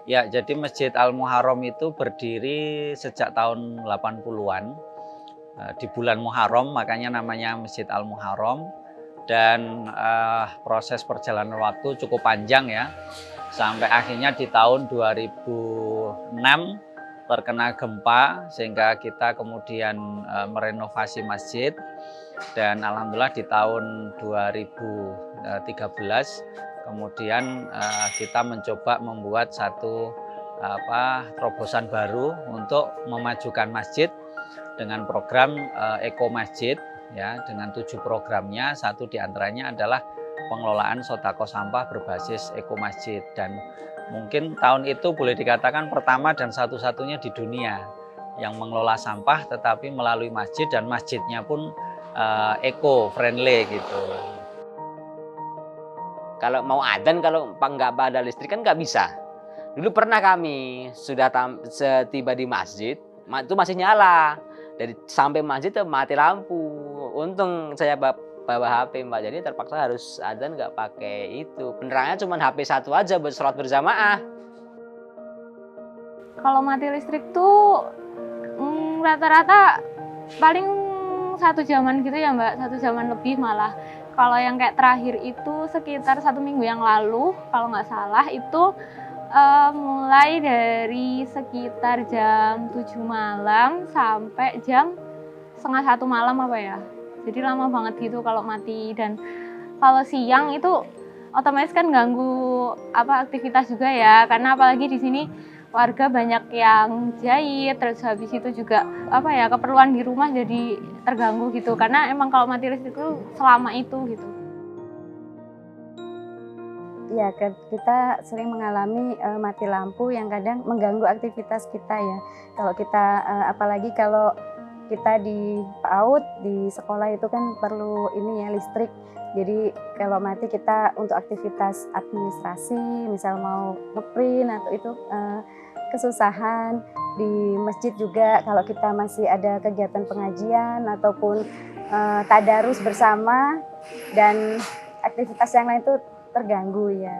Ya, jadi Masjid Al-Muharram itu berdiri sejak tahun 80-an. Di bulan Muharram, makanya namanya Masjid Al-Muharram. Dan proses perjalanan waktu cukup panjang ya. Sampai akhirnya di tahun 2006 terkena gempa, sehingga kita kemudian merenovasi masjid. Dan alhamdulillah di tahun 2013 kemudian kita mencoba membuat satu terobosan baru untuk memajukan masjid dengan program Eko Masjid ya, dengan 7 programnya. Satu diantaranya adalah pengelolaan sodako sampah berbasis Eko Masjid, dan mungkin tahun itu boleh dikatakan pertama dan satu-satunya di dunia yang mengelola sampah tetapi melalui masjid, dan masjidnya pun eco friendly gitu. Kalau mau adzan, kalau nggak ada listrik kan nggak bisa. Dulu pernah kami sudah setiba di masjid, itu masih nyala. Dari sampai masjid tuh mati lampu. Untung saya bawa HP Mbak, jadi terpaksa harus adzan nggak pakai itu. Penerangannya cuma HP satu aja buat sholat berjamaah. Kalau mati listrik tuh rata-rata paling 1 jaman gitu ya Mbak, 1 jaman lebih malah. Kalau yang kayak terakhir itu sekitar 1 minggu yang lalu, kalau nggak salah itu mulai dari sekitar jam 7 malam sampai jam setengah 1 malam apa ya. Jadi lama banget gitu kalau mati. Dan kalau siang itu otomatis kan ganggu aktivitas juga ya, karena apalagi di sini warga banyak yang jahit, terus habis itu juga keperluan di rumah jadi terganggu gitu, karena emang kalau mati listrik itu selama itu gitu. Ya, kita sering mengalami mati lampu yang kadang mengganggu aktivitas kita ya. Kalau kita apalagi kalau kita di PAUD, di sekolah itu kan perlu ini ya, listrik. Jadi kalau mati kita untuk aktivitas administrasi, misal mau ngeprint atau itu kesusahan. Di masjid juga kalau kita masih ada kegiatan pengajian ataupun tadarus bersama dan aktivitas yang lain itu terganggu ya.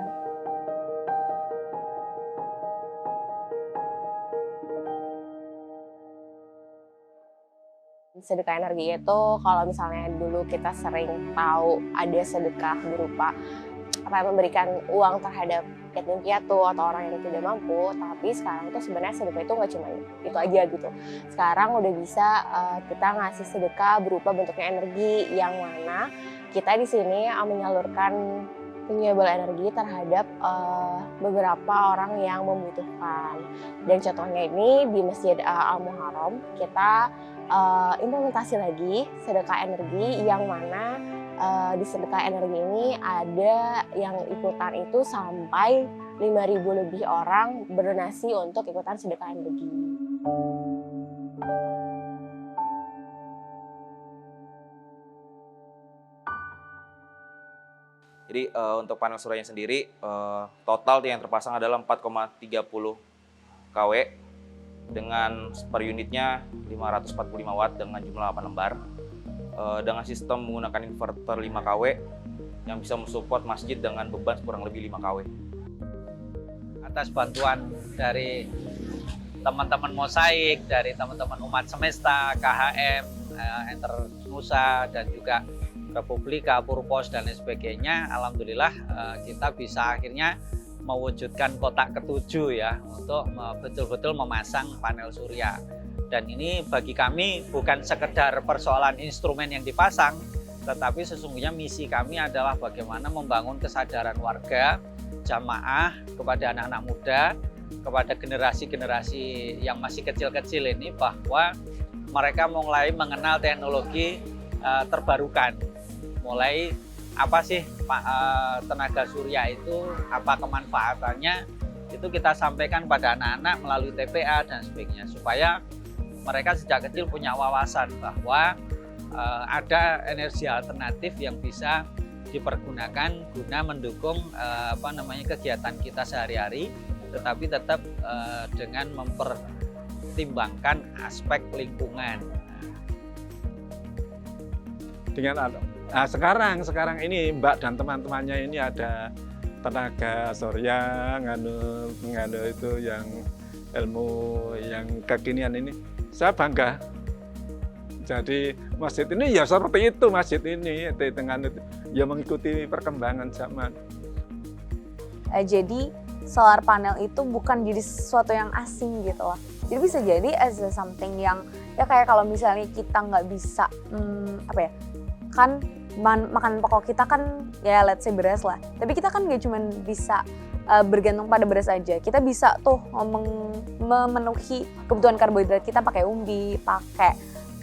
Sedekah energi itu kalau misalnya dulu kita sering tahu ada sedekah berupa memberikan uang terhadap yatim piatu atau orang yang tidak mampu, tapi sekarang tuh sebenarnya sedekah itu nggak cuma itu aja gitu. Sekarang udah bisa kita ngasih sedekah berupa bentuknya energi, yang mana kita di sini menyalurkan renewable energi terhadap beberapa orang yang membutuhkan. Dan contohnya ini di Masjid Al-Muharram kita implementasi lagi sedekah energi, yang mana di sedekah energi ini ada yang ikutan itu sampai 5.000 lebih orang berdonasi untuk ikutan sedekah energi. Jadi untuk panel suryanya sendiri total yang terpasang adalah 4,30 kW dengan per unitnya 545 watt dengan jumlah 8 lembar. Dengan sistem menggunakan inverter 5 kW yang bisa mensupport masjid dengan beban kurang lebih 5 kW. Atas bantuan dari teman-teman Mosaik, dari teman-teman Umat Semesta, KHM, Enter Nusa, dan juga Republika, Purpos, dan lain sebagainya, alhamdulillah kita bisa akhirnya mewujudkan kotak ke-7 ya, untuk betul-betul memasang panel surya. Dan ini bagi kami bukan sekedar persoalan instrumen yang dipasang, tetapi sesungguhnya misi kami adalah bagaimana membangun kesadaran warga, jamaah, kepada anak-anak muda, kepada generasi-generasi yang masih kecil-kecil ini, bahwa mereka mulai mengenal teknologi terbarukan. Mulai apa sih tenaga surya itu, apa kemanfaatannya, itu kita sampaikan pada anak-anak melalui TPA dan sebagainya, supaya mereka sejak kecil punya wawasan bahwa ada energi alternatif yang bisa dipergunakan guna mendukung kegiatan kita sehari-hari, tetapi tetap dengan mempertimbangkan aspek lingkungan. Dengan sekarang ini Mbak dan teman-temannya ini ada tenaga surya, nganu itu yang ilmu yang kekinian ini, saya bangga. Jadi masjid ini ya seperti itu, masjid ini dengan ya mengikuti perkembangan zaman. Jadi solar panel itu bukan jadi sesuatu yang asing gitu loh. Jadi bisa jadi as a something yang ya kayak kalau misalnya kita nggak bisa apa ya, kan makanan pokok kita kan ya let's say beras lah. Tapi kita kan nggak cuma bisa bergantung pada beras aja. Kita bisa tuh memenuhi kebutuhan karbohidrat kita pakai umbi, pakai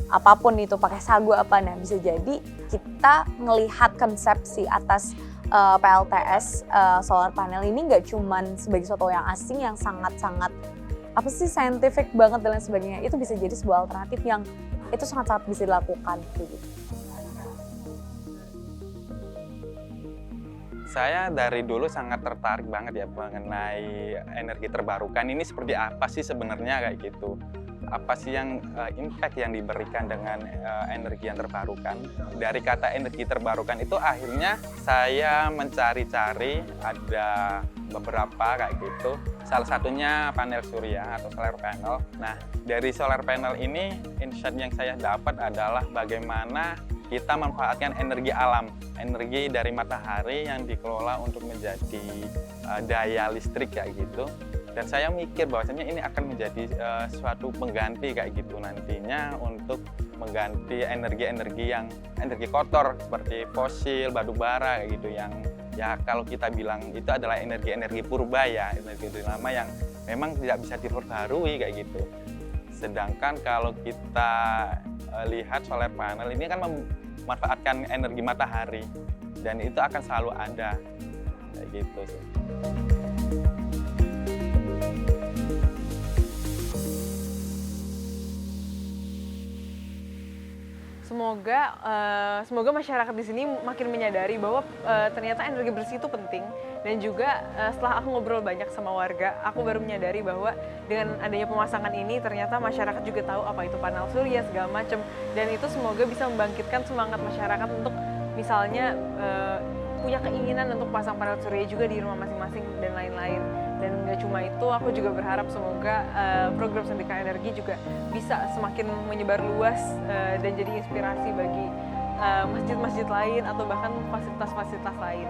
apapun itu, pakai sagu apa. Nah bisa jadi kita ngelihat konsepsi atas PLTS solar panel ini nggak cuman sebagai sesuatu yang asing yang sangat-sangat apa sih scientific banget dan lain sebagainya. Itu bisa jadi sebuah alternatif yang itu sangat-sangat bisa dilakukan gitu. Saya dari dulu sangat tertarik banget ya mengenai energi terbarukan ini seperti apa sih sebenarnya kayak gitu. Apa sih yang impact yang diberikan dengan energi yang terbarukan. Dari kata energi terbarukan itu akhirnya saya mencari-cari, ada beberapa kayak gitu. Salah satunya panel surya atau solar panel. Nah, dari solar panel ini insight yang saya dapat adalah bagaimana kita manfaatkan energi alam, energi dari matahari yang dikelola untuk menjadi daya listrik kayak gitu. Dan saya mikir bahwasanya ini akan menjadi suatu pengganti kayak gitu nantinya untuk mengganti energi-energi yang energi kotor seperti fosil, batu bara kayak gitu yang ya kalau kita bilang itu adalah energi-energi purba ya, energi lama yang memang tidak bisa diperbarui kayak gitu. Sedangkan kalau kita lihat solar panel ini kan memanfaatkan energi matahari dan itu akan selalu ada kayak gitu sih. Semoga masyarakat di sini makin menyadari bahwa ternyata energi bersih itu penting. Dan juga setelah aku ngobrol banyak sama warga, aku baru menyadari bahwa dengan adanya pemasangan ini ternyata masyarakat juga tahu apa itu panel surya segala macam. Dan itu semoga bisa membangkitkan semangat masyarakat untuk misalnya punya keinginan untuk pasang panel surya juga di rumah masing-masing dan lain-lain. Dan nggak cuma itu, aku juga berharap semoga program Sendika Energi juga bisa semakin menyebar luas dan jadi inspirasi bagi masjid-masjid lain atau bahkan fasilitas-fasilitas lain.